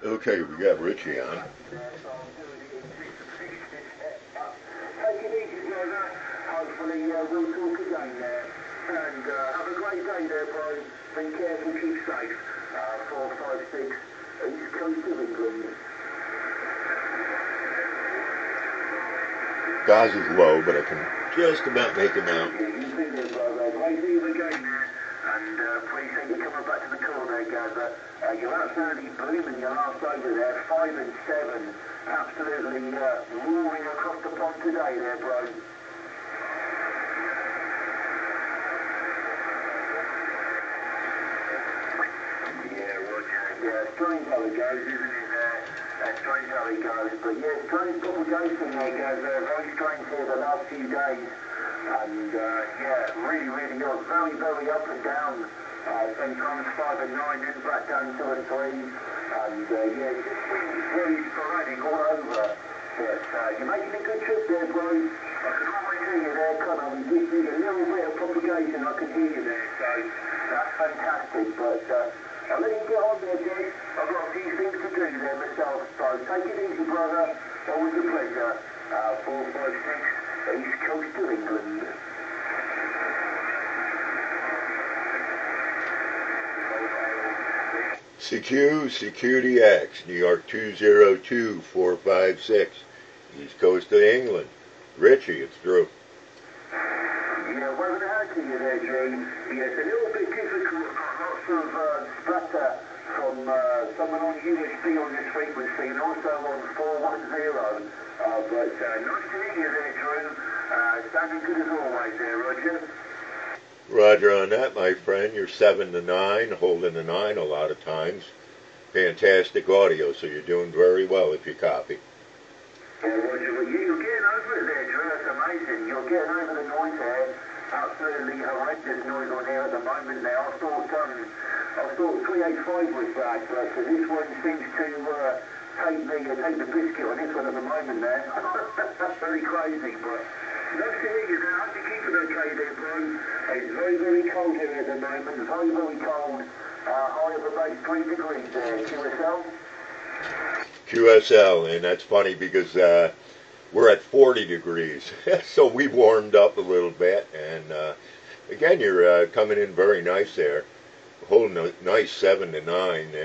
Okay, we got Richie on. Take it easy, brother. Hopefully we'll talk again there. And have a great day there, bro. Be careful, keep safe. 456 East Coast of England. Gaz is low, but I can just about make him out. Yeah, you see there, brother. Great deal again there. And appreciate you coming back to the call there, Gaza. You're absolutely blooming your last over there. 5 and 7. Absolutely roaring across the pond today there, bro. Yeah, strange how it goes, isn't it? Strange how it goes. But yeah, strange propagation there, guys. Very strange here the last few days. And yeah, really odd. Very up and down. Sometimes 5 and 9, then back down to a 3. And yeah, it just seems very sporadic all over. But you're making a good trip there, bro. I can always hear you there, can't I? We just need a little bit of propagation. I can hear you there. So that's fantastic. But I'll let you get on there, Jay. I've got a few things to do there myself, so take it easy, brother. Always a pleasure. 456 East Coast of England. CQ, Security X, New York 202456, East Coast of England. Richie, it's Drew. Yeah, well, to add to you there, James, yeah, it's a little bit difficult. I've got lots of splatter from someone on USB on this frequency and also on 410. But nice to meet you there, Drew. Standing good as always there, Roger. Roger on that, my friend. You're 7 to 9, holding the 9 a lot of times. Fantastic audio, so you're doing very well if you copy. Yeah, Roger, well, you're getting over it there, Drew. That's amazing. You're getting over the noise there. Absolutely horrendous noise on here at the moment now. I thought 385 was bad, but this one seems to take the biscuit on this one at the moment there. That's very crazy, but nice to hear you there. I hope you're keeping okay there, bro. It's very cold here at the moment. Very cold. High of about 3 degrees there. QSL? QSL, and that's funny because we're at 40 degrees, so we warmed up a little bit, and again, you're coming in very nice there, holding a nice 7 to 9,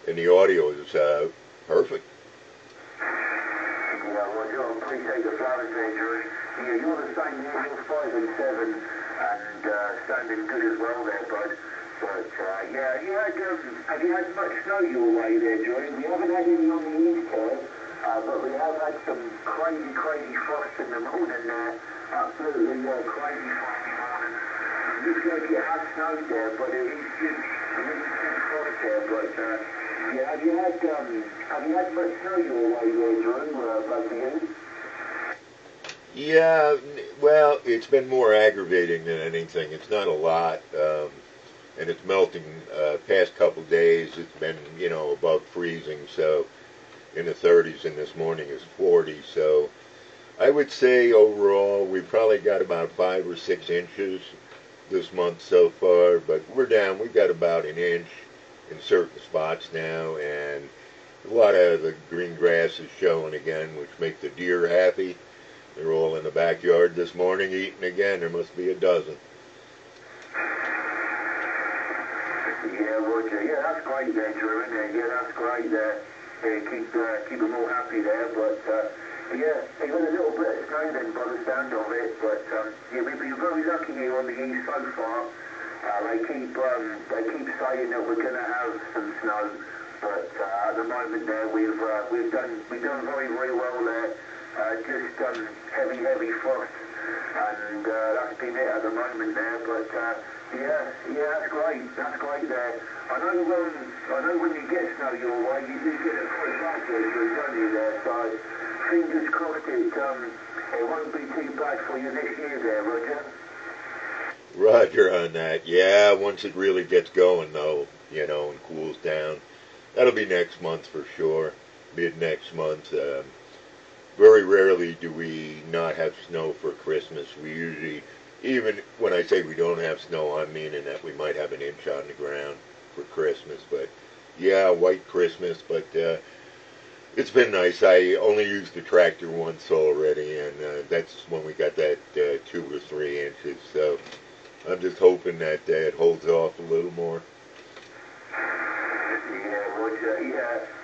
and the audio is perfect. Yeah, well, I appreciate the flowers there, Drew. Yeah, you're the same here. You're 5 and 7, and standing good as well there, bud. But yeah, have you had much snow your way there, Drew? We haven't had any on the east here, but we have had some crazy frost in the morning there. Absolutely crazy frosty morning. It looks like it has snowed there, but it is just frost there. But yeah, have you had much snow your way there, Drew? Back to you? Yeah, well, it's been more aggravating than anything. It's not a lot, and it's melting. Past couple days, it's been, above freezing, so in the 30s, and this morning is 40, so I would say overall we probably got about 5 or 6 inches this month so far, but we're down. We've got about an inch in certain spots now, and a lot of the green grass is showing again, which makes the deer happy. They're all in the backyard this morning eating again. There must be a dozen. Yeah, Roger. Yeah, that's great there, Drew, isn't it? Yeah, that's great there. Keep them all happy there, but yeah, they've had a little bit of snow then by the sound of it, but yeah, we've been very lucky here on the east so far. They keep saying that we're going to have some snow, but at the moment there we've done very well there. Just heavy frost, and that's been it at the moment there. But yeah, that's great there. I know when you get snow your way, you do get it quite bad there, don't you there? So fingers crossed it won't be too bad for you this year there, Roger. Roger on that. Yeah, once it really gets going though, and cools down, that'll be next month for sure. Mid next month. Very rarely do we not have snow for Christmas. We usually, even when I say we don't have snow, I'm meaning that we might have an inch on the ground for Christmas. But Yeah, white Christmas, but it's been nice. I only used the tractor once already, and that's when we got that 2 or 3 inches. So I'm just hoping that it holds off a little more. Yeah, Roger.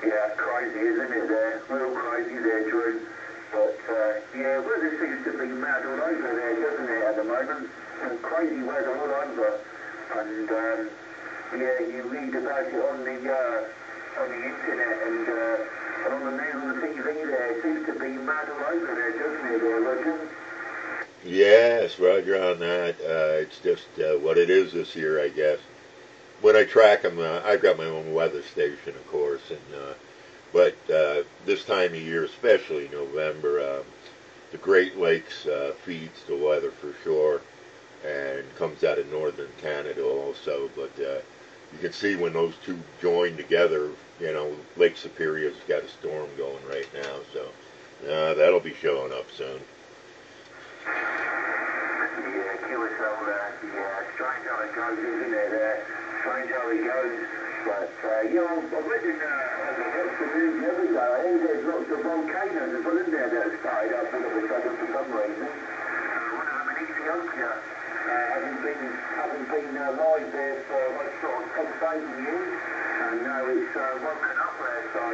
Yeah, crazy, isn't it? There, real crazy there, Drew. But yeah, weather seems to be mad all over there, doesn't it, at the moment? Crazy weather all over. And yeah, you read about it on the internet and on the news, on the TV there. It seems to be mad all over there, doesn't it, there, Roger? Yes, Roger on that. It's just what it is this year, I guess. When I track them, I've got my own weather station, of course, and but this time of year, especially November, the Great Lakes feeds the weather for sure, and comes out of northern Canada also. But you can see when those two join together, Lake Superior's got a storm going right now, so that'll be showing up soon. Yeah, QSL, yeah, strange how it goes, isn't it? Strange how it goes. But, I read in lots of news the other day, I heard there's lots of volcanoes as well, isn't there, that have started up all of a sudden for some reason. One of them in Ethiopia hasn't been live there for, sort of 10,000 years, and now it's woken up there, so,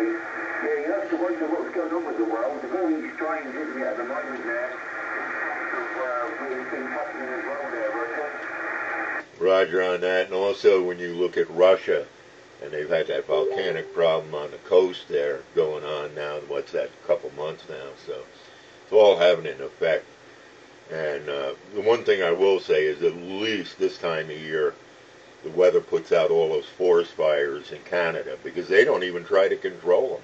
yeah, you have to wonder what's going on with the world. It's very strange, isn't it, at the moment there? Weird things happening as well there, Roger. Roger on that, and also when you look at Russia, and they've had that volcanic problem on the coast there going on now. What's that? A couple months now, so it's all having an effect. And the one thing I will say is at least this time of year, the weather puts out all those forest fires in Canada because they don't even try to control them.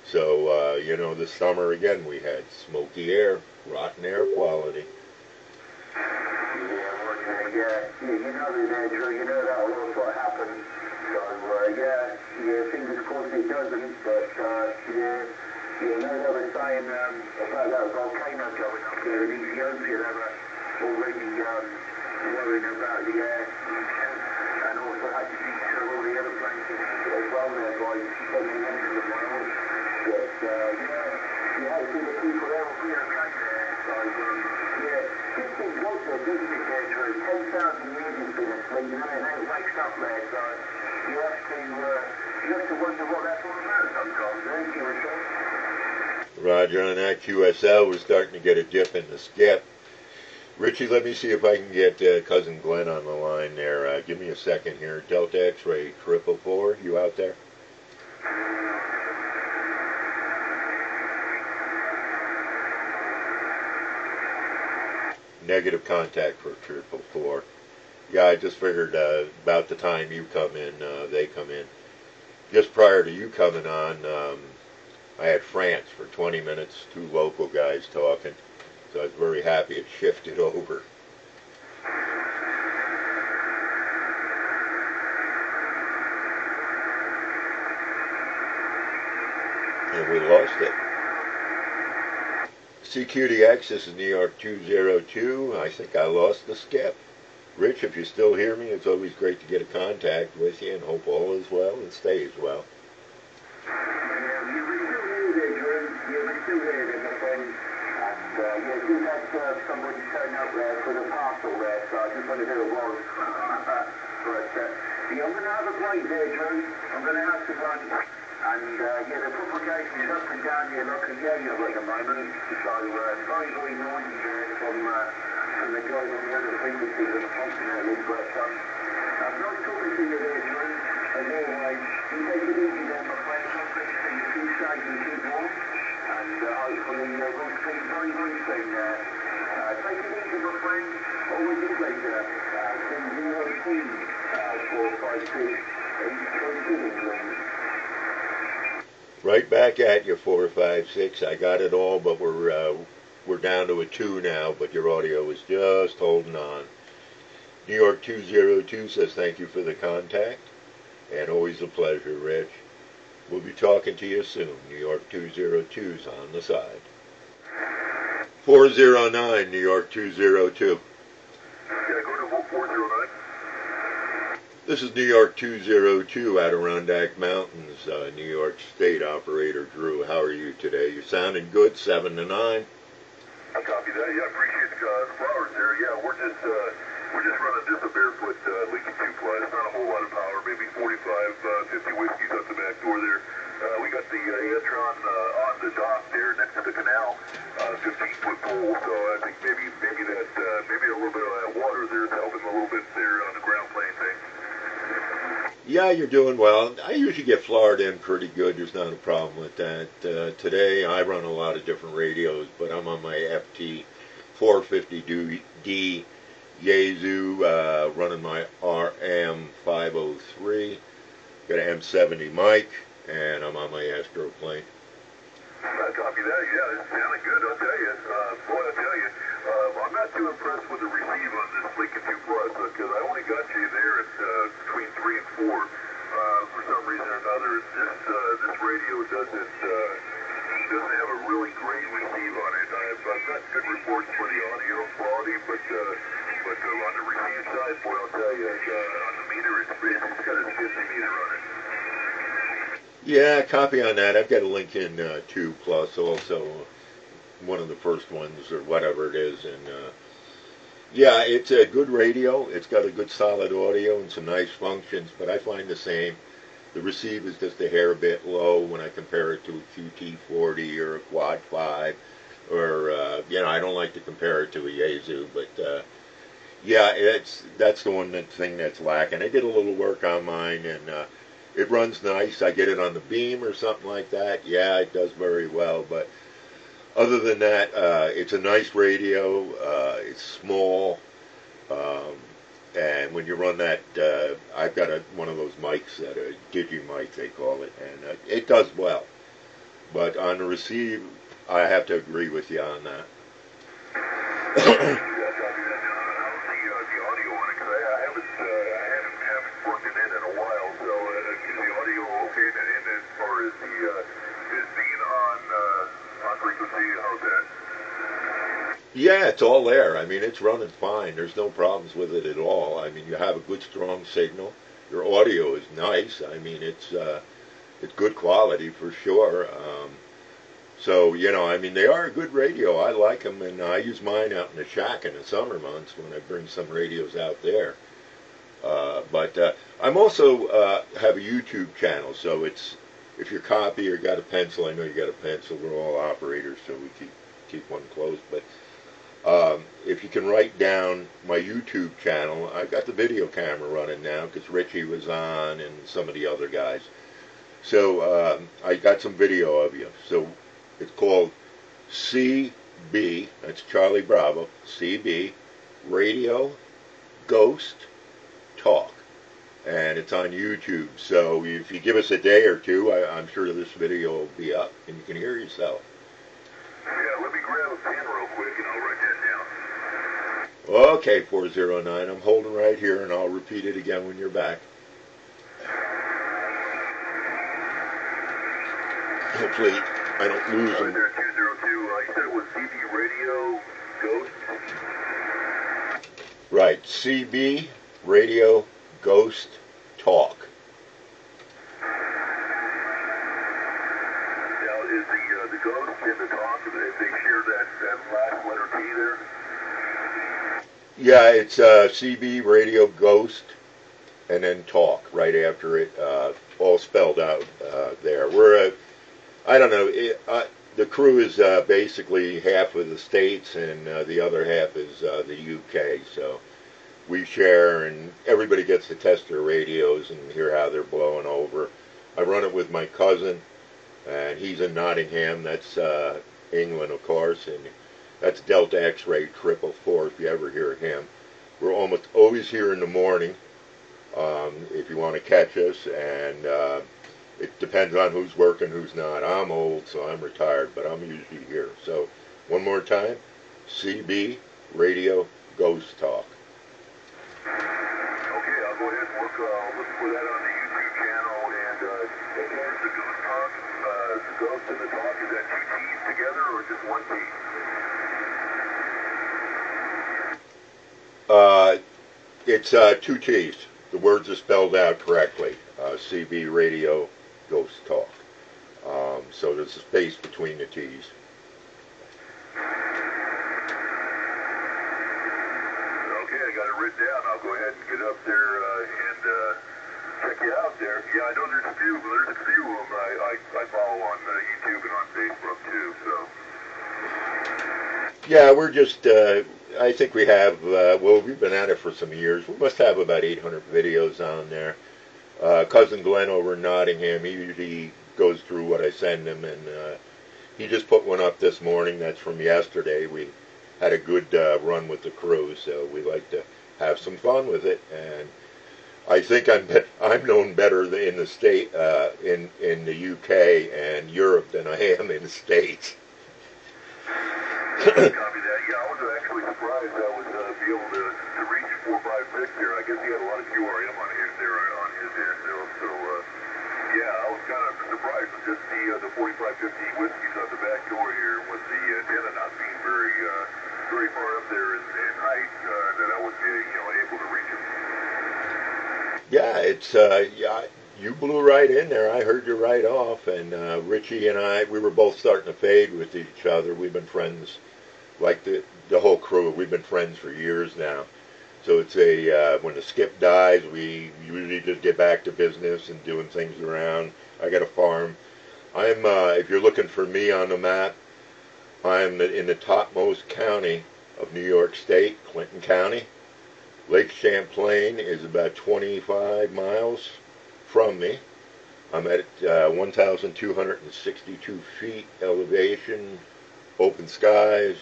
So this summer again we had smoky air, rotten air quality. Yeah, you know there, Drew, you know that'll also happen. So, yeah, fingers crossed it doesn't, but, they were saying about that volcano going up there in Ethiopia. They were already worrying about the air pollution, and also had to deter all the other planes as well there by sending them to the miles. But, you have to see the people there will be okay there. So, yeah, this thing got there, doesn't it, there, Drew? 10,000 years it's been asleep, and then it wakes up there, so you have to wonder what that's all about sometimes, don't you, Roger on that. QSL, we're starting to get a dip in the skip. Richie, let me see if I can get Cousin Glenn on the line there. Give me a second here. Delta X-ray 444, you out there? Negative contact for 444. Yeah, I just figured about the time you come in, they come in. Just prior to you coming on, I had France for 20 minutes, two local guys talking, so I was very happy it shifted over. And we lost it. CQDX, this is New York 202. I think I lost the skip. Rich, if you still hear me, it's always great to get a contact with you and hope all is well and stays well. Somebody turned up there for the parcel there, so I just wondered who it was. But, I'm going to have a break there, Drew. I'm going to have to run. And, the propagation is up and down here like a yo-yo at the moment. So, very, very noisy there from the guys on the other frequencies, unfortunately. But, I'm nice talking to you there, Drew. As always, you take it easy there, my friend. God bless you. Keep safe and keep warm. And, hopefully, we'll speak very, very soon there. Take it easy, my friend. Always a pleasure. 202 456 England. Right back at you, 456. I got it all, but we're down to a 2 now, but your audio is just holding on. New York 202 says thank you for the contact, and always a pleasure, Rich. We'll be talking to you soon. New York 202's on the side. 409, New York 202. Yeah, go to 409. This is New York 202, Adirondack Mountains, New York State operator Drew. How are you today? You sounding good, 7 to 9. I copy that. Yeah, I appreciate the flowers there. Yeah, we're just running just a barefoot leaking 2-ply. It's not a whole lot of power, maybe 45, 50 whiskeys up the back door there. We got the Antron on the dock there next to the canal, 15-foot pole. So I think maybe a little bit of that water there is helping a little bit there on the ground plane thing. Yeah, you're doing well. I usually get Florida in pretty good. There's not a problem with that. Today, I run a lot of different radios, but I'm on my FT 450D Yaesu, running my RM 503. Got an M70 mic, and I'm on my Astro plane. I copy that. Yeah, it's sounding good. I'll tell you. Boy, I'll tell you. I'm not too impressed with the receive on this Lincoln 2 Plus because I only got you there at between 3 and 4. For some reason or another, this radio doesn't have a really great receive on it. I've got good reports for the audio quality, but on the receive side, boy, I'll tell you, on the meter, it's got a 50 meter on it. Yeah, copy on that. I've got a Lincoln 2 Plus also, one of the first ones or whatever it is, and yeah, it's a good radio. It's got a good solid audio and some nice functions, but I find the same. The receive is just a hair bit low when I compare it to a QT40 or a Quad 5, or I don't like to compare it to a Yaesu, but yeah, that's the thing that's lacking. I did a little work on mine, and it runs nice. I get it on the beam or something like that. Yeah, it does very well, but other than that, it's a nice radio. It's small, and when you run that, I've got one of those mics, a digi-mic they call it, and it does well. But on the receive, I have to agree with you on that. Yeah, it's all there. I mean, it's running fine. There's no problems with it at all. I mean, you have a good, strong signal. Your audio is nice. I mean, it's good quality for sure. So, I mean, they are a good radio. I like them, and I use mine out in the shack in the summer months when I bring some radios out there. But I'm also have a YouTube channel, so if you're copy or got a pencil, I know you got a pencil. We're all operators, so we keep one close. But if you can write down my YouTube channel, I've got the video camera running now because Richie was on and some of the other guys. So I got some video of you. So it's called CB, that's Charlie Bravo, CB, Radio Ghost Talk. And it's on YouTube. So if you give us a day or two, I'm sure this video will be up and you can hear yourself. Yeah, let me grab a pen real quick and I'll write that down. Okay, 409. I'm holding right here and I'll repeat it again when you're back. Hopefully I don't lose them. There, 202. You said it was CB Radio Ghost? Right, CB Radio Ghost Talk. Now, is the ghost and the talk, if they share that last letter T there? Yeah, it's CB Radio Ghost and then Talk right after it, all spelled out there. I don't know, the crew is basically half of the States and the other half is the UK, so we share and everybody gets to test their radios and hear how they're blowing over. I run it with my cousin, and he's in Nottingham. That's England, of course, and that's Delta X-Ray 444 if you ever hear him. We're almost always here in the morning if you want to catch us, and it depends on who's working, who's not. I'm old, so I'm retired, but I'm usually here. So, one more time, CB Radio Ghost Talk. Okay, I'll go ahead and look for that on the YouTube channel. And as far as the Ghost Talk, the Ghost and the Talk, is that two T's together or just one T? It's two T's. the words are spelled out correctly. CB Radio Ghost Talk. So there's a space between the T's. Okay, I got it written down. I'll go ahead and get up there and check you out there. Yeah, I know there's a few of them I follow on YouTube and on Facebook too. So. Yeah, we're just, I think we have, well, we've been at it for some years. We must have about 800 videos on there. Cousin Glenn over in Nottingham, he usually goes through what I send him, and he just put one up this morning. That's from yesterday. We had a good run with the crew, so we like to have some fun with it. And I think I'm known better in the state, in the UK and Europe than I am in the States. Copy that. Yeah, I was actually surprised I was be able to reach 456 there. I guess he had a lot of QRM on his there on his end. So yeah, I was kind of surprised with just the 4550 whiskeys on the back door here with the antenna not being very far up there in height that I was able to reach him. Yeah, it's yeah. You blew right in there. I heard you right off, and Richie and I, we were both starting to fade with each other. We've been friends, like the whole crew. We've been friends for years now. So it's when the skip dies, we usually just get back to business and doing things around. I got a farm. I'm if you're looking for me on the map, I'm in the topmost county of New York State, Clinton County. Lake Champlain is about 25 miles from me. I'm at 1,262 feet elevation, open skies.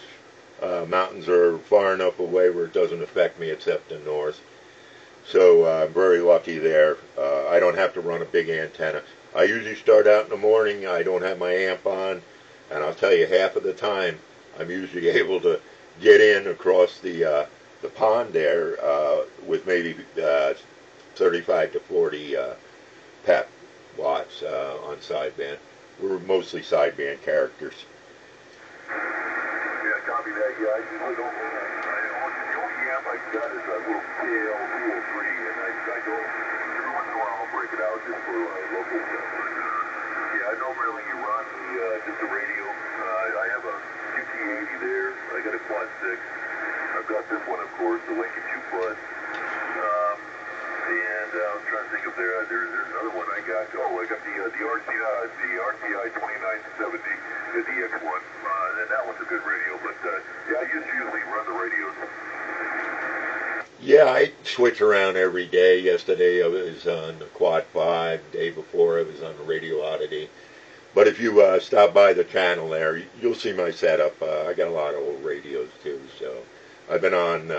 Mountains are far enough away where it doesn't affect me except the north. So I'm very lucky there. I don't have to run a big antenna. I usually start out in the morning. I don't have my amp on, and I'll tell you, half of the time I'm usually able to get in across the pond there with maybe 35 to 40 pep watts on sideband. We're mostly sideband characters. Yeah, copy that. Yeah, I usually don't. The only amp I got is a little KL203, and I don't. Every once in a while I'll break it out just for local stuff. But yeah, I normally run just a radio. I have a QT80 there. I got a quad 6. I've got this one, of course, the Lincoln 2 Plus. And I'm trying to think if there's another one I got. Oh, I got the RCI 2970, the DX1. And that one's a good radio. But yeah, I usually run the radios. Yeah, I switch around every day. Yesterday I was on the Quad 5. The day before I was on the Radio Oddity. But if you stop by the channel there, you'll see my setup. I got a lot of old radios too. So I've been on,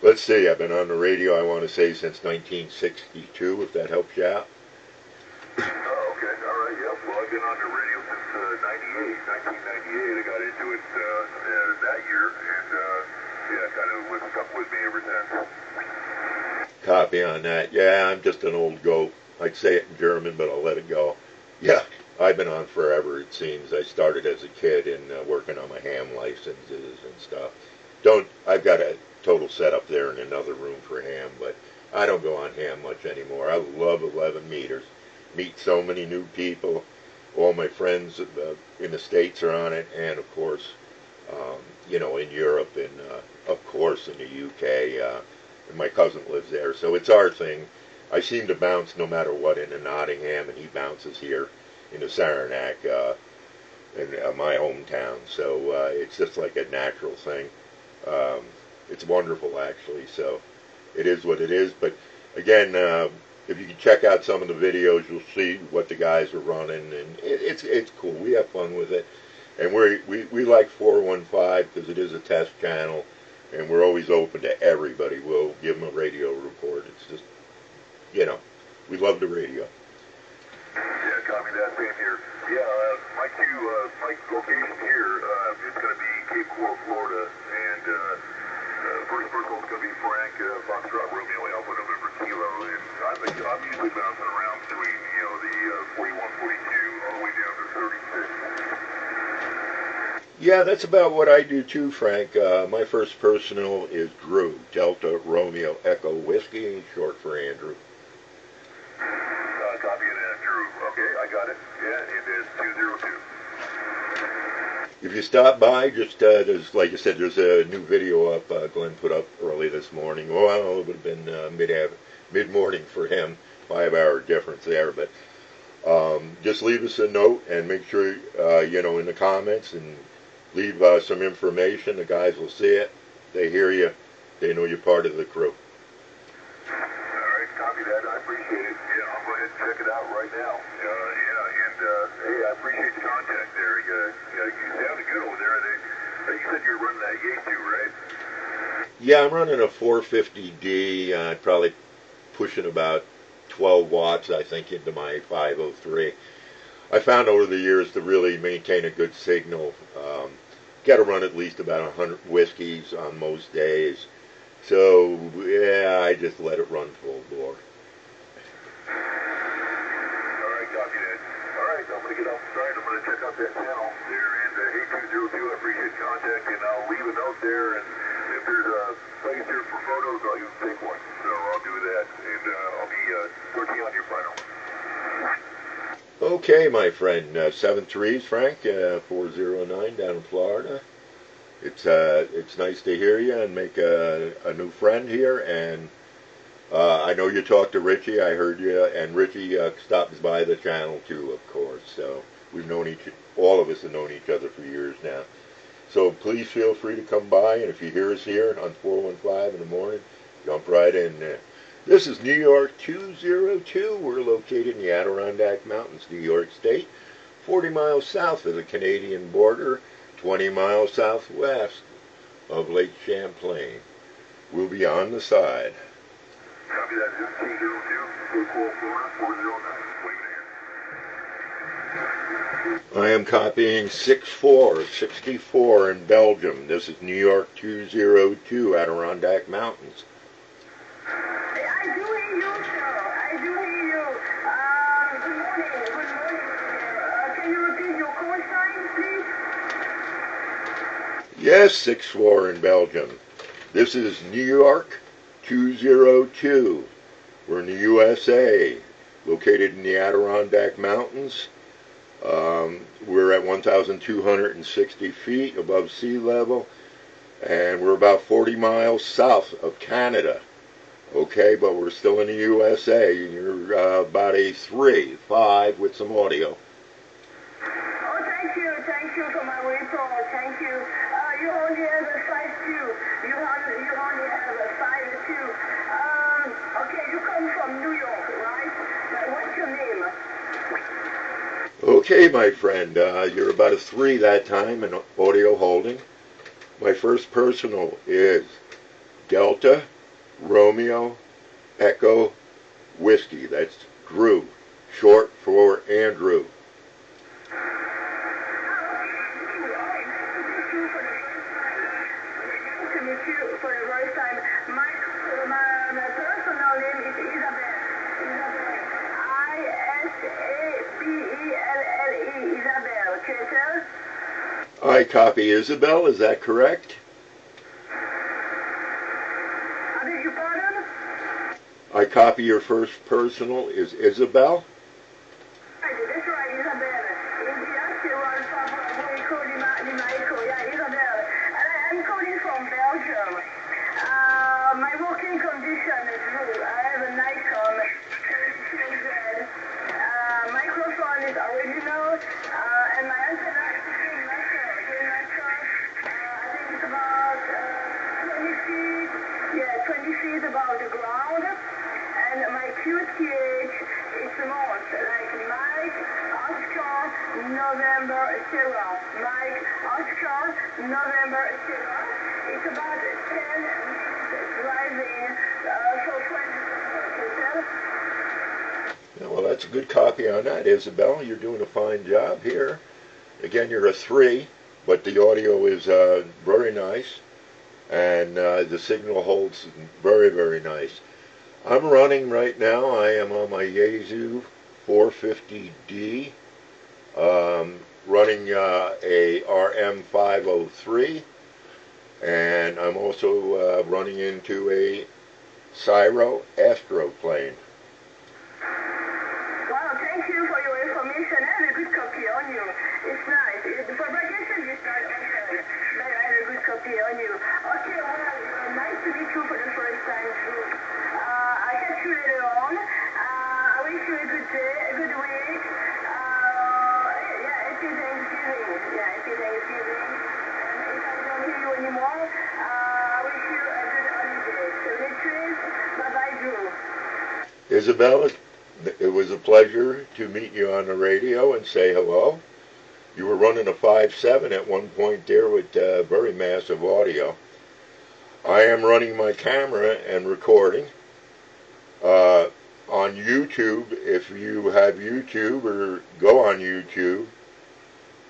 let's see, I've been on the radio, I want to say, since 1962, if that helps you out. Oh, okay. All right. Yep. Well, I've been on the radio since 1998. I got into it that year, and yeah, kind of was stuck with me ever since. Copy on that. Yeah, I'm just an old goat. I'd say it in German, but I'll let it go. Yeah, I've been on forever, it seems. I started as a kid and working on my ham licenses and stuff. I've got a total setup there in another room for ham, but I don't go on ham much anymore. I love 11 meters. Meet so many new people. All my friends in the States are on it, and of course, in Europe, and of course in the UK. And my cousin lives there, so it's our thing. I seem to bounce no matter what into Nottingham, and he bounces here into Saranac, in my hometown. So it's just like a natural thing. It's wonderful, actually. So it is what it is. But again, if you can check out some of the videos, you'll see what the guys are running, and it's cool. We have fun with it, and we like 415 because it is a test channel, and we're always open to everybody. We'll give them a radio report. It's just, we love the radio. Yeah, copy that. Same here. Yeah, my location here is going to be Cape Coral, Florida, and first personal is going to be Frank, Foxtrot Romeo Alpha November Kilo, and I'm usually bouncing around between, the 41, 42, all the way down to 36. Yeah, that's about what I do too, Frank. My first personal is Drew, Delta Romeo Echo Whiskey, short for Andrew. Copy that, Drew. Okay, I got it. Yeah, it is 202. If you stop by, just there's, like I said, there's a new video up Glenn put up early this morning. Well, it would have been mid-morning for him, 5-hour difference there. But just leave us a note and make sure in the comments and leave some information. The guys will see it. They hear you. They know you're part of the crew. All right, copy that. I appreciate it. Yeah, I'll go ahead and check it out right now. Hey, I appreciate the contact there. You sounded good over there. You said you were running that Yates too, right? Yeah, I'm running a 450D, probably pushing about 12 watts, I think, into my 503. I found over the years to really maintain a good signal, got to run at least about 100 whiskeys on most days. So, yeah, I just let it run full bore. All right, copy that. All right, I'm going to get off the site. I'm going to check out that channel there. And hey, 202, I appreciate the contact. And I'll leave a note there. And if there's a place here for photos, I'll use take one. So I'll do that. And I'll be working on your final. Okay, my friend, 7-3s, Frank, 409 down in Florida. It's nice to hear you and make a new friend here. And I know you talked to Richie. I heard you, and Richie stops by the channel too, of course. So we've known all of us have known each other for years now. So please feel free to come by, and if you hear us here on 415 in the morning, jump right in there. This is New York 202. We're located in the Adirondack Mountains, New York State, 40 miles south of the Canadian border, 20 miles southwest of Lake Champlain. We'll be on the side. Copy that. 202, Florida, 409. I am copying 64 in Belgium. This is New York 202, Adirondack Mountains. I do hear you, sir. I do hear you. Good morning. Good morning, sir. Can you repeat your call sign, please? Yes, 64 in Belgium. This is New York 202. We're in the USA, located in the Adirondack Mountains. We're at 1,260 feet above sea level, and we're about 40 miles south of Canada. Okay, but we're still in the USA. You're about a 3-5 with some audio. Oh, thank you for my report. Thank you. You only have a 5-2. You only have a 5-2. Okay, you come from New York, right? What's your name? Okay, my friend, you're about a 3 that time in audio holding. My first personal is Delta Romeo Echo Whiskey. That's Drew, short for Andrew. To meet you for the first time. My personal name is Isabelle. Isabelle. Isabelle. Can you tell? I copy Isabelle, is that correct? I beg your pardon? I copy your first personal is Isabelle. That's right, Isabelle. India, Sierra, Papa, Monaco, Lima Echo. Yeah, Isabelle. I'm calling from Belgium. My working condition is good. I have a Nikon 32Z. Microphone is original, and my antenna is between myself. I think it's about 20 feet. Yeah, 20 feet above the ground. And my QTH is months, like Mike, Oscar, November, Sierra. Mike, Oscar, November, Sierra. It's about 10 minutes driving for 20 minutes. Yeah, well, that's a good copy on that, Isabelle. You're doing a fine job here. Again, you're a 3, but the audio is very nice, and the signal holds very, very nice. I'm running right now. I am on my Yaesu 450D. running a RM503, and I'm also running into a Cyro Astroplane. Wow, thank you for your information. I have a good copy on you. It's nice. The propagation is not often, but I have a good copy on you. Okay, well, nice to meet you for the first time, Drew. I'll catch you later on. I wish you a good day, a good week. Happy Thanksgiving. Yeah, happy Thanksgiving. And if I don't hear you anymore, I wish you a good holiday. So, cheers. Bye-bye, Drew. Isabelle, it was a pleasure to meet you on the radio and say hello. You were running a 5.7 at one point there with very massive audio. I am running my camera and recording on YouTube. If you have YouTube or go on YouTube,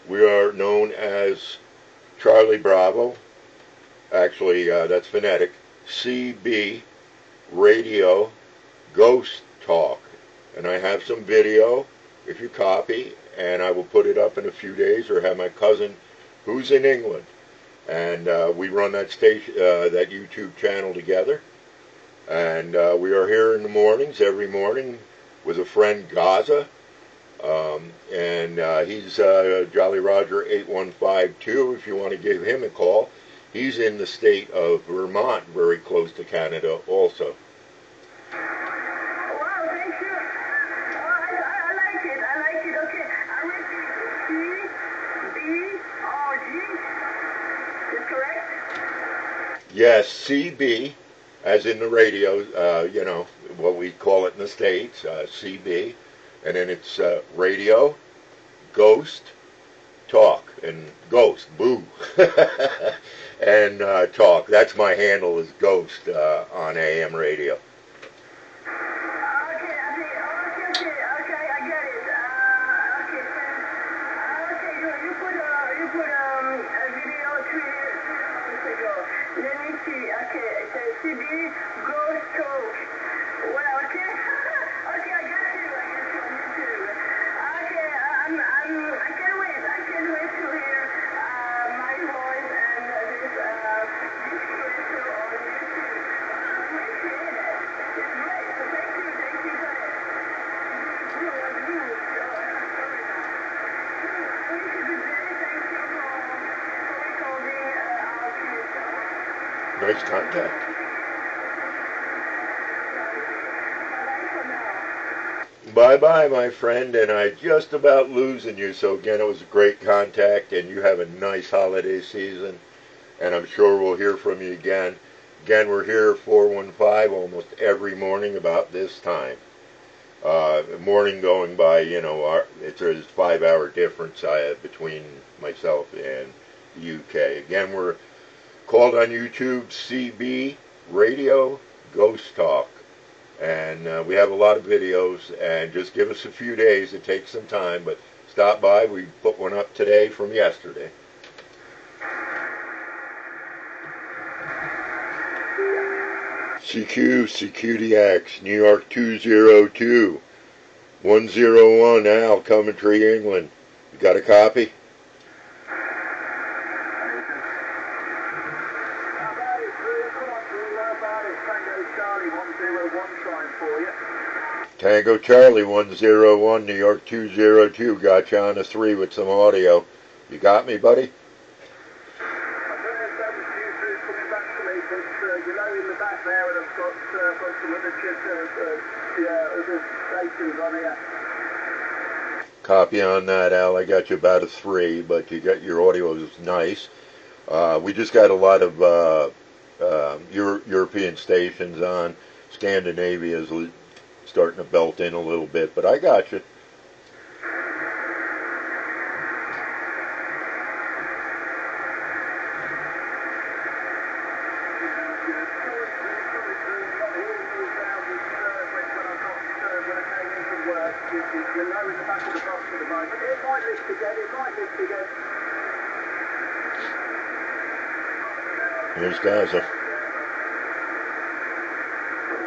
we are known as Charlie Bravo. Actually, that's phonetic. CB Radio Ghost Talk. And I have some video, if you copy, and I will put it up in a few days, or have my cousin, who's in England, and we run that station, that YouTube channel together. And we are here in the mornings, every morning, with a friend, Gaza, and he's Jolly Roger 8152, if you want to give him a call. He's in the state of Vermont, very close to Canada also. Yes, CB, as in the radio, you know, what we call it in the States, CB, and then it's Radio Ghost Talk, and Ghost, boo, and Talk. That's my handle, is Ghost on AM radio. Nice contact. Bye-bye, my friend, and I just about losing you. So again, it was a great contact, and you have a nice holiday season, and I'm sure we'll hear from you again. Again, we're here at 415 almost every morning about this time. Morning going by, you know, it's a 5-hour difference between myself and the UK. Again, we're called on YouTube CB Radio Ghost Talk, and we have a lot of videos, and just give us a few days. It takes some time, but stop by. We put one up today from yesterday. CQDX, New York 202 101, Al, Coventry, England. You got a copy? Tango Charlie 101, New York 202. Got you on a 3 with some audio. You got me, buddy? Copy on that, Al. I got you about a 3, but you got your audio is nice. We just got a lot of European stations on. Scandinavia is starting to belt in a little bit, but I got you. Here's Gaza.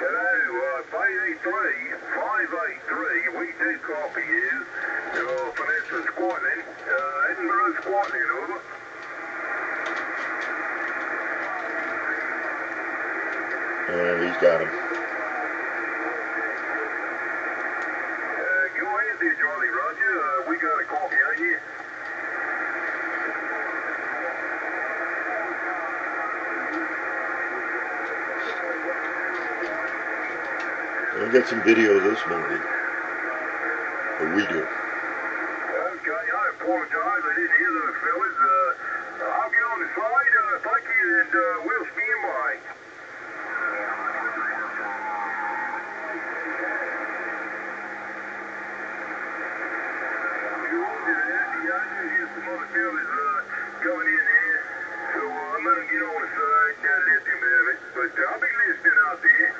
Hello, 583, we do copy you. Your Peninsula Squadron, He's got him. Go ahead there, Charlie Roger. We got a copy on you. We'll get some video of this movie. Or we do. Okay, I apologize. I didn't hear those fellas. I'll get on the side. Thank you, and we'll stand by. Here's some other fellas coming in here. So I'm going to get on the side and let them have it. But I'll be listening out there.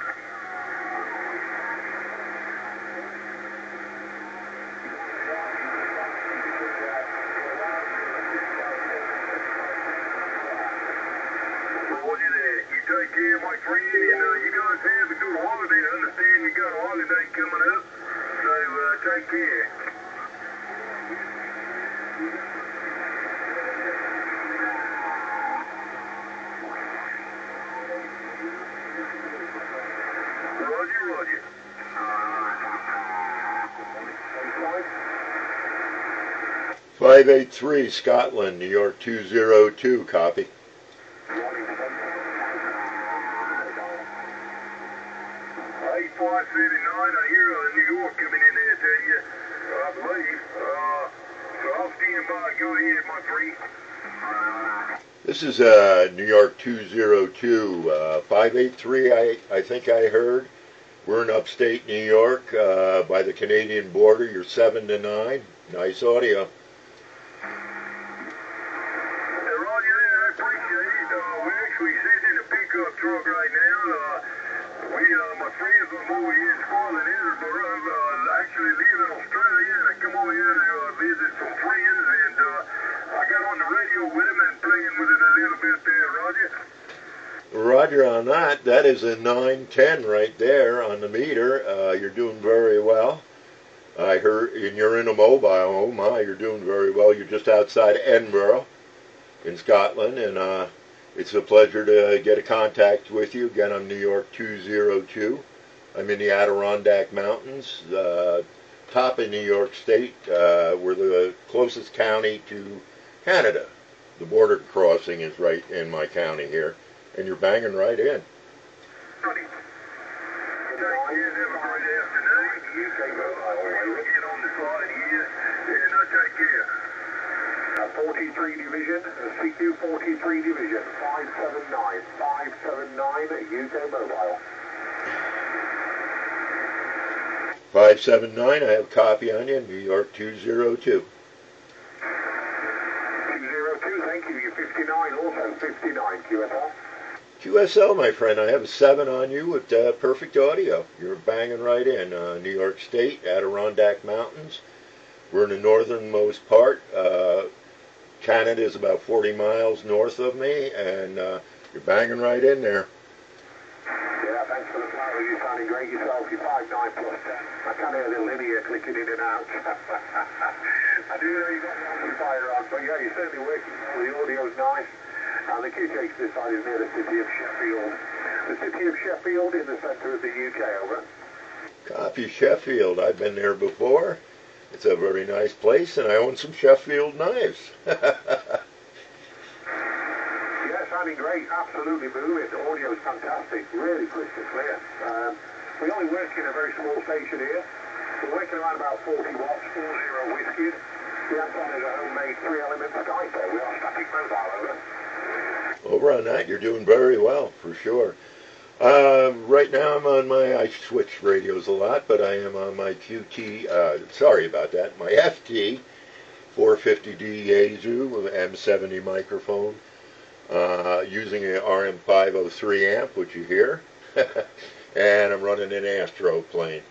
Take care, my friend, and you guys have a good holiday. I understand you got a holiday coming up, so take care. Roger, roger. 583 Scotland, New York 202, copy. 579, I hear New York coming in there to you, I believe. So I'll stand by. Go ahead, my friend. This is New York 202, 583, I think I heard. We're in upstate New York by the Canadian border. You're 7 to 9. Nice audio. Roger that, I appreciate it. We're actually sitting in a pickup truck right now. My friends live over here in Scotland, Isabelle. Actually live in Australia, and I come over here to visit some friends, and I got on the radio with them and playing with it a little bit there, Roger. Roger on that. That is a 910 right there on the meter. You're doing very well. I heard, and you're in a mobile. Oh my, you're doing very well. You're just outside Edinburgh in Scotland, and it's a pleasure to get a contact with you. Again, I'm New York 202. I'm in the Adirondack Mountains, top of New York State. We're the closest county to Canada. The border crossing is right in my county here, and you're banging right in. Get on the side here, and take care. 43 Division, CQ 43 Division, 579, 579 UK Mobile. 579, I have a copy on you, New York 202. 202, thank you. You're 59, also 59 QSL. QSL, my friend, I have a 7 on you with perfect audio. You're banging right in. New York State, Adirondack Mountains. We're in the northernmost part. Canada is about 40 miles north of me, and you're banging right in there. Yeah, thanks for the flower. You're sounding great yourself. You're 5'9 plus 10. I can hear the linear clicking in and out. I do know you've got the amplifier on, but yeah, you're certainly working well. The audio's nice. And the QTH this side is near the city of Sheffield. The city of Sheffield in the centre of the UK, over. Copy Sheffield. I've been there before. It's a very nice place, and I own some Sheffield knives. Yeah, sounding great. Absolutely moving. The audio's fantastic. Really crystal clear. We only work in a very small station here. We're working around about 40 watts, 40 whiskey. The outside is a homemade 3-element Skype. We are static mobile, over. Over on that, you're doing very well, for sure. Right now I'm on I switch radios a lot, but I am on my QT, sorry about that, my FT 450D Yaesu with an M70 microphone, using an RM503 amp, which you hear, and I'm running an Astro plane.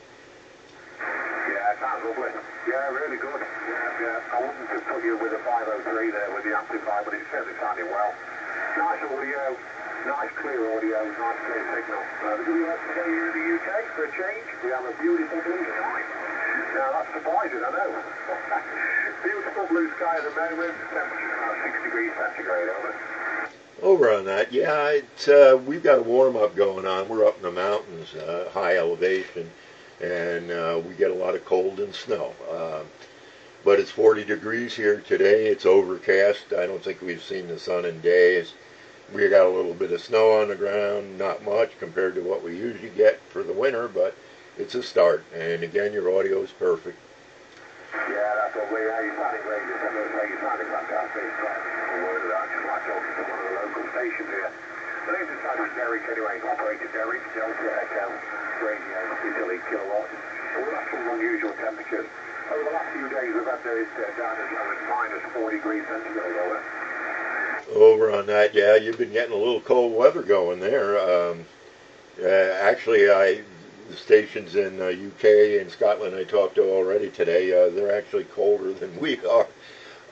Yeah, sounds lovely. Yeah, really good. Yeah. I wouldn't have put you with a 503 there with the amplifier, but it certainly sounded well. Nice audio, nice clear audio, nice clear signal. The good weather today here in the UK for a change. We have a beautiful blue sky. Now that's surprising, I know. Beautiful blue sky at the moment. Temperature about 6 degrees centigrade, over. Over on that, yeah, it's we've got a warm up going on. We're up in the mountains, high elevation, and we get a lot of cold and snow. But it's 40 degrees here today. It's overcast. I don't think we've seen the sun in days. We got a little bit of snow on the ground, not much compared to what we usually get for the winter, but it's a start. And again, your audio is perfect. Yeah, that's what we're sounding great. You're sounding fantastic. A word of that. Just like talking to one of the local stations here. The name decided was Derek anyway. Operator Derek, Delta Echo, radio, Italy, kilowatts. So we're at some unusual temperatures. Over the last few days, we've had it down as low as minus 4 degrees centigrade over. Over on that, yeah, you've been getting a little cold weather going there. Actually, the stations in UK and Scotland I talked to already today, they're actually colder than we are.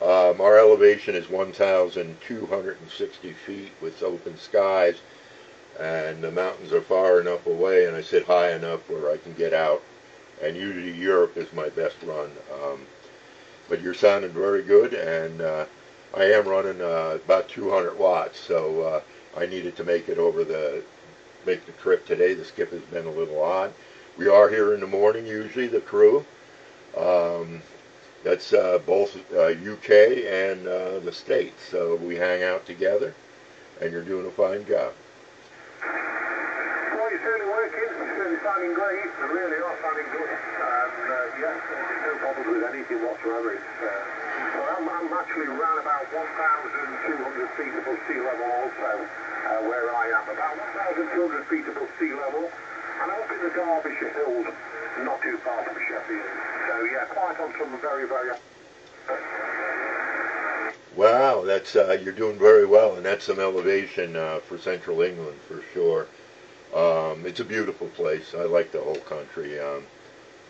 Our elevation is 1,260 feet with open skies, and the mountains are far enough away, and I sit high enough where I can get out. And usually Europe is my best run. But you're sounding very good, and I am running about 200 watts, so I needed to make the trip today. The skip has been a little odd. We are here in the morning usually, the crew. That's both UK and the States, so we hang out together, and you're doing a fine job. Well, you're certainly working. You're certainly sounding great. You really are sounding good. Yeah, there's no problems with anything whatsoever. So I'm actually around about 1,200 feet above sea level also, where I am. About 1,200 feet above sea level. And I'm up in the Derbyshire Hills, not too far from Sheffield. So yeah, quite on some very, very... Wow, that's you're doing very well, and that's some elevation for Central England for sure. It's a beautiful place. I like the whole country.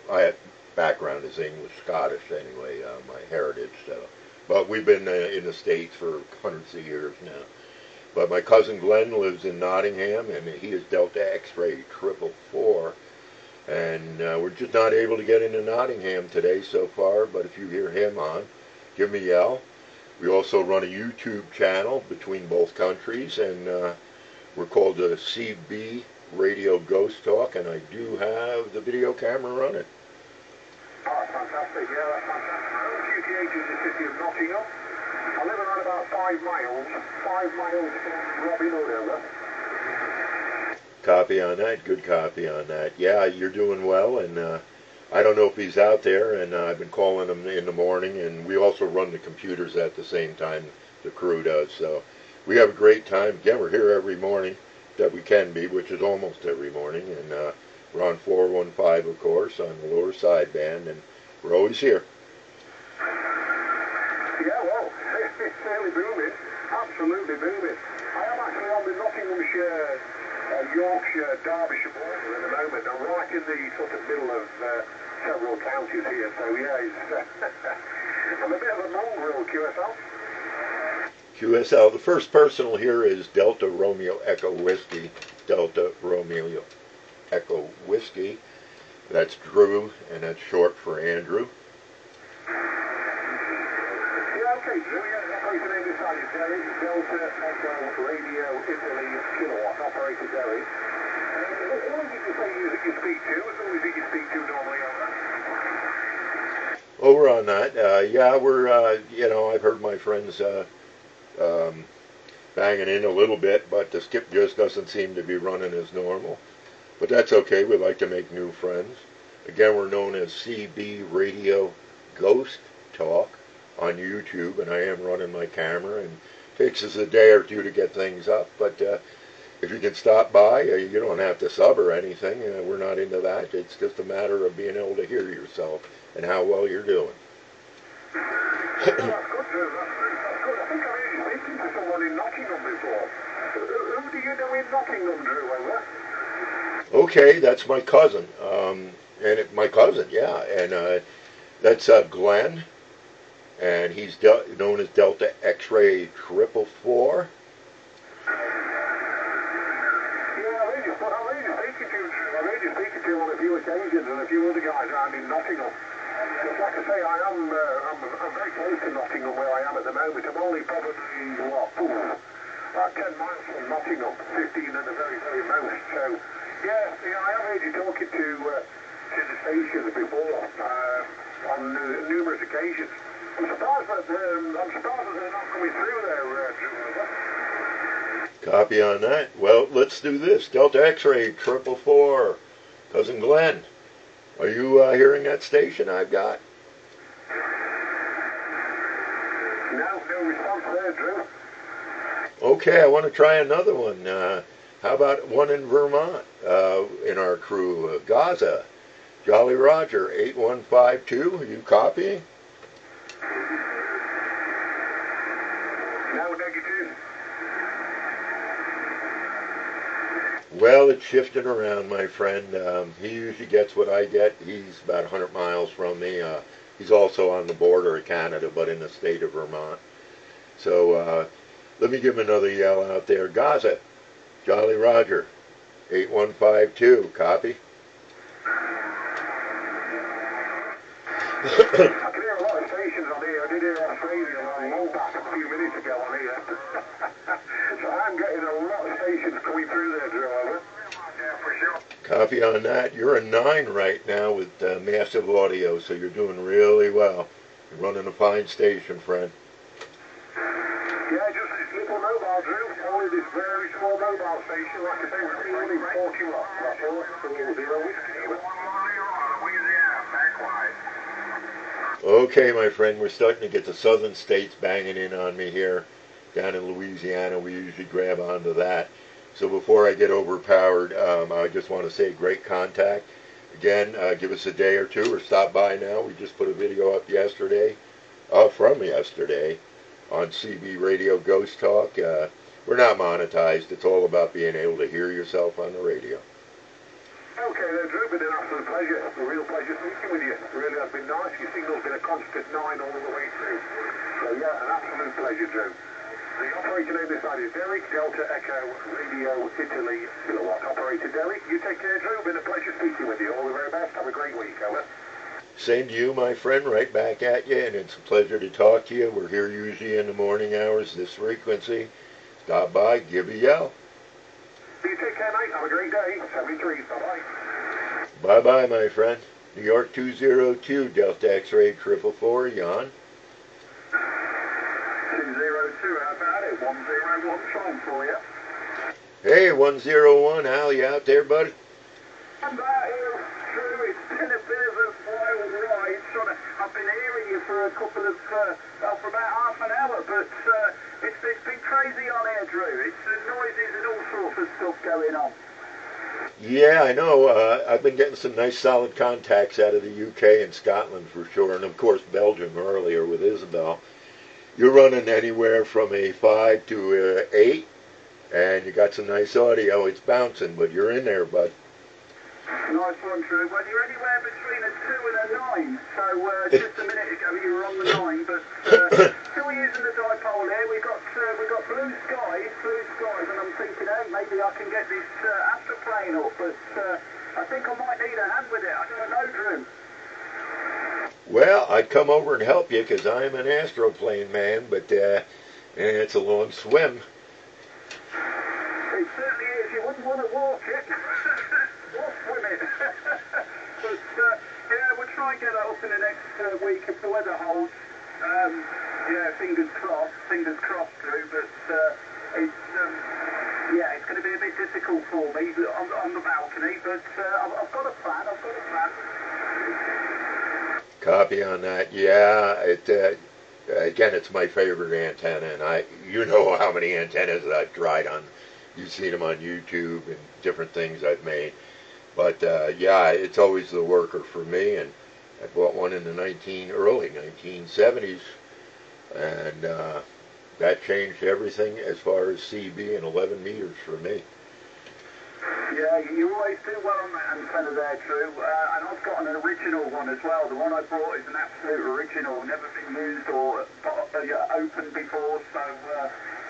My background is English, Scottish anyway, my heritage. So, but we've been in the States for hundreds of years now. But my cousin Glenn lives in Nottingham, and he is Delta X-Ray 444. And we're just not able to get into Nottingham today so far, but if you hear him on, give me a yell. We also run a YouTube channel between both countries, and we're called the CB Radio Ghost Talk, and I do have the video camera running. Oh, that's fantastic. Yeah, that's fantastic. I'm QTH in the city of Nottingham. I live around about 5 miles from Robin Hood, over. Copy on that. Good copy on that. Yeah, you're doing well, and I don't know if he's out there, and I've been calling him in the morning, and we also run the computers at the same time the crew does, so we have a great time. Again, we're here every morning that we can be, which is almost every morning, and we're on 415, of course, on the lower sideband, and we're always here. Yeah, well, it's fairly booming, absolutely booming. I am actually on the Nottinghamshire, Yorkshire, Derbyshire border at the moment. I'm right in the sort of middle of several counties here, so yeah, it's, I'm a bit of a mongrel, QSL. QSL, the first personal here is Delta Romeo Echo Whiskey. Delta Romeo Echo Whiskey. That's Drew, and that's short for Andrew. Yeah, okay, Drew, yeah, operator name is Derek, Delta Echo Radio Italy kilowatt, operator Derek. Who is it you say you speak to? Who is it you speak to normally over? Over on that, yeah, we're, you know, I've heard my friends banging in a little bit, but the skip just doesn't seem to be running as normal. But that's okay. We like to make new friends. Again, we're known as CB Radio Ghost Talk on YouTube, and I am running my camera, and it takes us a day or two to get things up. But if you can stop by, you don't have to sub or anything. We're not into that. It's just a matter of being able to hear yourself and how well you're doing. That's good, Drew. That's good. I think I've been speaking to someone in Nottingham before. Who do you know in Nottingham, Drew, over? Okay, that's my cousin. My cousin, yeah. And that's Glenn. And he's known as Delta X-Ray 444. Yeah, I've been speaking to him on a few occasions and a few other guys around in Nottingham. Just like I say, I'm very close to Nottingham where I am at the moment. I'm only probably, about 10 miles from Nottingham, 15 at the very, very most. So, yeah, I have heard you talking to the stations before on numerous occasions. I'm surprised that they're not coming through there, Copy on that. Well, let's do this. Delta X-Ray 444, Cousin Glenn. Are you hearing that station I've got? No response there, Drew. Okay, I want to try another one. How about one in Vermont in our crew? Gaza, Jolly Roger, 8152. Are you copying? No, negative. Well, it's shifting around, my friend. He usually gets what I get. He's about 100 miles from me. He's also on the border of Canada, but in the state of Vermont. So let me give him another yell out there. Gaza, Jolly Roger, 8152. Copy? I can hear a lot of stations on here. I did hear Australia on low back a few minutes ago on here. So I'm getting a lot of stations coming through there, Drew. Yeah, for sure. Copy on that. You're a 9 right now with massive audio, so you're doing really well. You're running a fine station, friend. Yeah, just this little mobile, Drew. Only this very small mobile station. Like I say, we're only 40 watts. That's all. So we'll do a whiskey. Okay, my friend, we're starting to get the southern states banging in on me here. Down in Louisiana, we usually grab onto that. So before I get overpowered, I just want to say great contact. Again, give us a day or two or stop by now. We just put a video up yesterday, from yesterday, on CB Radio Ghost Talk. We're not monetized. It's all about being able to hear yourself on the radio. Okay then, Drew, been an absolute pleasure. A real pleasure speaking with you. It really has been nice. Your signal's been a constant 9 all the way through. So yeah, an absolute pleasure, Drew. The operator name this side is Derek, Delta Echo Radio Italy Kilowatt. Operator Derek, you take care, Drew. Been a pleasure speaking with you. All the very best. Have a great week, over. Same to you, my friend, right back at you, and it's a pleasure to talk to you. We're here usually in the morning hours, this frequency. Stop by, give a yell. You take care, mate. Have a great day. 73. Bye-bye. Bye-bye, my friend. New York 202, Delta X-Ray 444, Jan. 202, how about it? 101 phone for you. Hey, 101, Al, you out there, buddy? I'm out here, Drew. It's been a bit of a wild ride. I've been hearing you for a couple of, for about half an hour, but it's been crazy on here, Drew. It's noises and all sorts of stuff going on. Yeah, I know. I've been getting some nice solid contacts out of the UK and Scotland for sure, and of course Belgium earlier with Isabelle. You're running anywhere from a 5 to 8, and you got some nice audio. It's bouncing, but you're in there, bud. Nice one, Drew. Well, you're anywhere between a 2 and a 9, so just a minute ago you were on the 9, but still using the dipole here. We've got blue skies, and I'm thinking, hey, maybe I can get this astroplane up, but I think I might need a hand with it. I don't know, Drew. Well, I'd come over and help you because I'm an astroplane man, but it's a long swim. It certainly is. You wouldn't want to walk it. Or swim it. But, yeah, we'll try and get that up in the next week if the weather holds. Yeah, fingers crossed, Drew, but it's going to be a bit difficult for me on the balcony, but I've got a plan. Copy on that. Yeah, again, it's my favorite antenna, and you know how many antennas I've tried on. You've seen them on YouTube and different things I've made. But yeah, it's always the worker for me, and I bought one in the early 1970s, and that changed everything as far as CB and 11 meters for me. Yeah, you always do well on that antenna there, Drew. And I've got an original one as well. The one I bought is an absolute original, never been used or opened before, so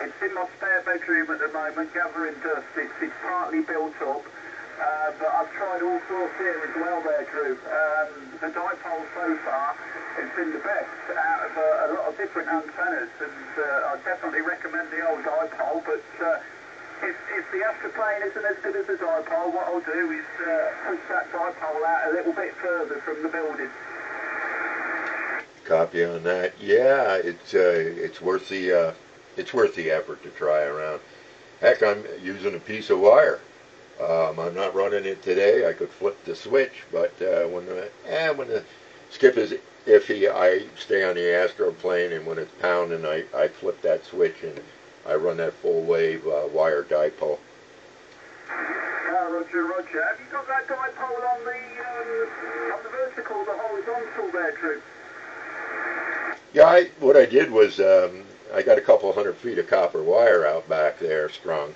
it's in my spare bedroom at the moment, gathering dust. It's partly built up. but I've tried all sorts here as well there, Drew. The dipole so far has been the best out of a lot of different antennas, and I definitely recommend the old dipole, but if the astroplane isn't as good as the dipole, what I'll do is push that dipole out a little bit further from the building. Copy on that. Yeah, it's worth the effort to try around. Heck, I'm using a piece of wire. I'm not running it today. I could flip the switch, but when the skip is iffy, I stay on the astroplane, and when it's pounding, I flip that switch and I run that full wave wire dipole. Roger, Roger. Have you got that dipole on the vertical, the horizontal there, Drew? Yeah, what I did was I got a couple hundred feet of copper wire out back there strung,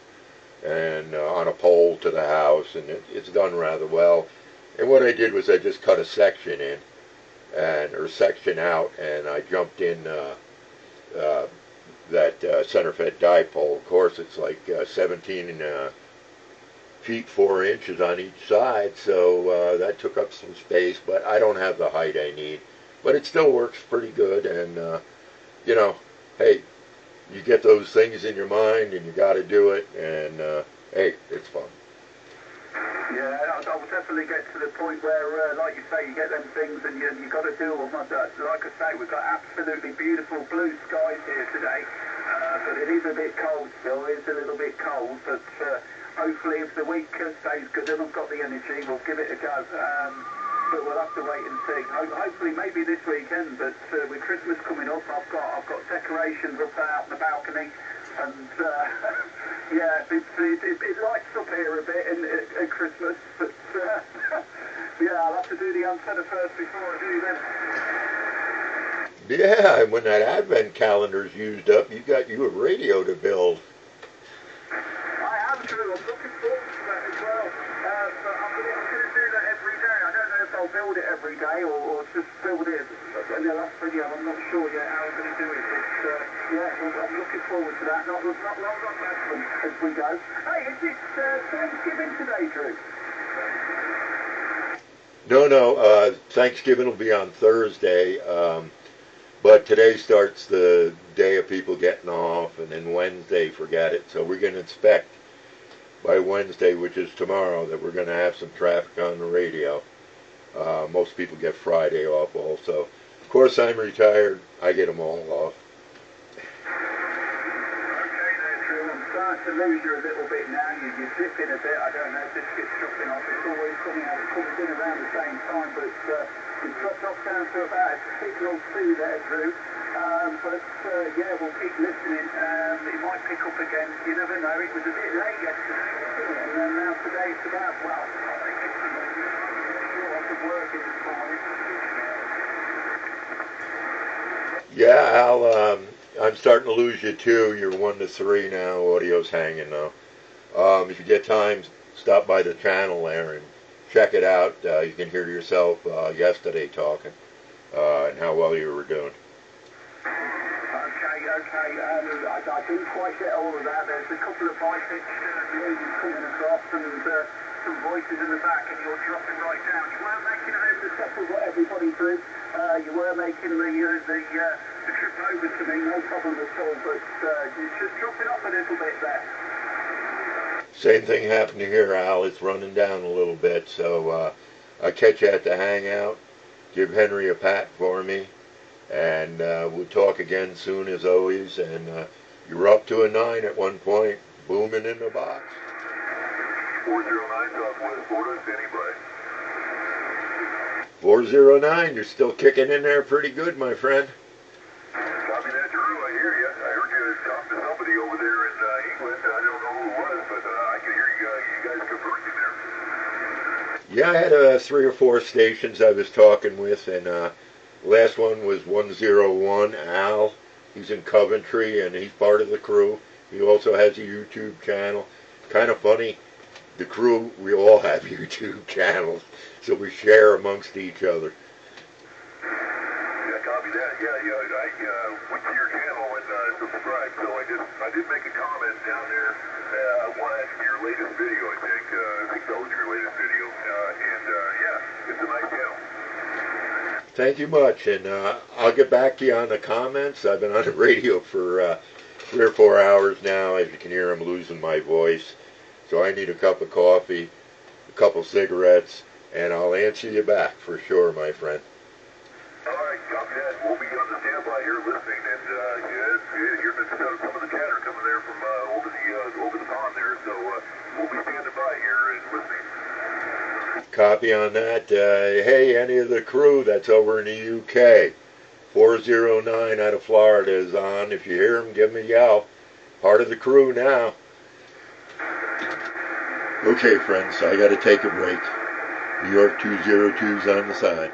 and on a pole to the house, and it's done rather well. And what I did was I just cut a section in, or section out, and I jumped in that center-fed dipole. Of course, it's like 17 feet 4 inches on each side, so that took up some space, but I don't have the height I need. But it still works pretty good, and you know, hey, you get those things in your mind, and you got to do it, and hey, it's fun. Yeah, I'll definitely get to the point where, like you say, you get them things and you got to do them. Like I say, we've got absolutely beautiful blue skies here today, but it is a bit cold still. It is a little bit cold, but hopefully if the week stays good and I've got the energy, we'll give it a go. But we'll have to wait and see. Hopefully maybe this weekend, but with Christmas coming up, I've got decorations up out on the balcony, and yeah, it lights up here a bit at Christmas, but yeah, I'll have to do the antenna first before I do them. Yeah, and when that advent calendar's used up, you got you a radio to build. I am, Drew. I'm looking forward to that as well. But I'm going to do that every day. I don't know if I'll build it every day or just build it in the last video. I'm not sure yet how I'm going to do it. But yeah, I'm looking forward to that. Not long on that one as we go. Hey, is it Thanksgiving today, Drew? No, Thanksgiving will be on Thursday, but today starts the day of people getting off, and then Wednesday, forget it. So we're going to expect by Wednesday, which is tomorrow, that we're going to have some traffic on the radio. Most people get Friday off also. Of course, I'm retired. I get them all off. To lose you a little bit now, you're zipping a bit. I don't know if this gets dropping off. It's always funny how it comes in around the same time, but it's dropped off down to about signal 2 there, Drew. But yeah, we'll keep listening. It might pick up again. You never know. It was a bit late yesterday, and then now today it's about, well, I think it's sure I could work in this morning. Yeah, Al, I'm starting to lose you too. You're 1 to 3 now. Audio's hanging now. If you get time, stop by the channel there and check it out. You can hear yourself yesterday talking and how well you were doing. Okay. I didn't quite get all of that. There's a couple of high-pitched noises coming across and some voices in the back, and you're dropping right down. You weren't making it over to settle what everybody did. You were making the trip over to me, no problem at all, but you're just dropping off a little bit there. Same thing happened here, Al. It's running down a little bit, so I'll catch you at the hangout. Give Henry a pat for me, and we'll talk again soon as always. And you were up to a 9 at one point, booming in the box. 409 Southwest Florida, standing by. 409, you're still kicking in there pretty good, my friend. Copy that, Drew. I hear you. I heard you talk to somebody over there in England. I don't know who it was, but I could hear you guys conversing there. Yeah, I had 3 or 4 stations I was talking with, and last one was 101, Al. He's in Coventry, and he's part of the crew. He also has a YouTube channel. Kind of funny, the crew, we all have YouTube channels, so we share amongst each other. Yeah, copy that. Yeah, I went to your channel and subscribed, so I did make a comment down there. Your latest video, I think that was your latest video. Yeah, it's a nice channel. Thank you much, and I'll get back to you on the comments. I've been on the radio for 3 or 4 hours now. As you can hear, I'm losing my voice. So I need a cup of coffee, a couple cigarettes, and I'll answer you back for sure, my friend. All right, copy that. We'll be on the standby here listening, and here's some of the chatter coming there from over the pond there. So we'll be standing by here and listening. Copy on that. Hey, any of the crew that's over in the UK, 409 out of Florida is on. If you hear them, give them a yell. Part of the crew now. Okay, friends, I got to take a break. New York 202's on the side.